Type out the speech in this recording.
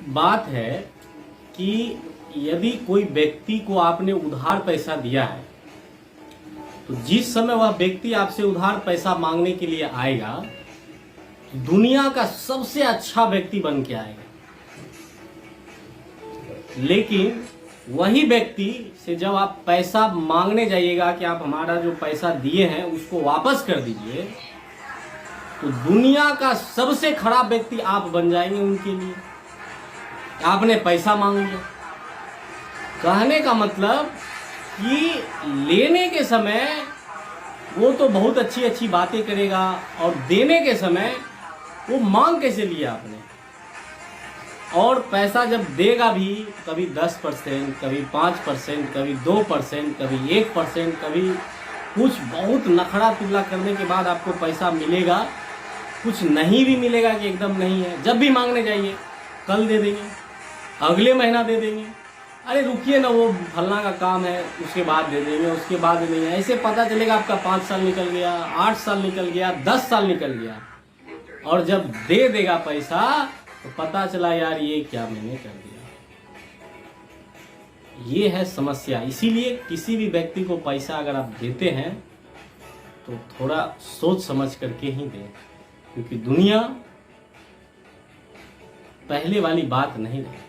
बात है कि यदि कोई व्यक्ति को आपने उधार पैसा दिया है तो जिस समय वह व्यक्ति आपसे उधार पैसा मांगने के लिए आएगा तो दुनिया का सबसे अच्छा व्यक्ति बन के आएगा, लेकिन वही व्यक्ति से जब आप पैसा मांगने जाइएगा कि आप हमारा जो पैसा दिए हैं उसको वापस कर दीजिए, तो दुनिया का सबसे खराब व्यक्ति आप बन जाएंगे उनके लिए। आपने पैसा मांग लिया, कहने का मतलब कि लेने के समय वो तो बहुत अच्छी अच्छी बातें करेगा और देने के समय वो मांग कैसे लिया आपने। और पैसा जब देगा भी कभी 10%, कभी 5%, कभी 2%, कभी 1%, कभी कुछ बहुत नखरा तुल्ला करने के बाद आपको पैसा मिलेगा। कुछ नहीं भी मिलेगा कि एकदम नहीं है। जब भी मांगने जाइए कल दे देंगे, अगले महीना दे देंगे, अरे रुकिए ना वो फलना का काम है उसके बाद दे देंगे, उसके बाद दे देंगे। ऐसे पता चलेगा आपका 5 साल निकल गया, 8 साल निकल गया, 10 साल निकल गया, और जब दे देगा पैसा तो पता चला यार ये क्या मैंने कर दिया। ये है समस्या। इसीलिए किसी भी व्यक्ति को पैसा अगर आप देते हैं तो थोड़ा सोच समझ करके ही दें, क्योंकि दुनिया पहले वाली बात नहीं रही।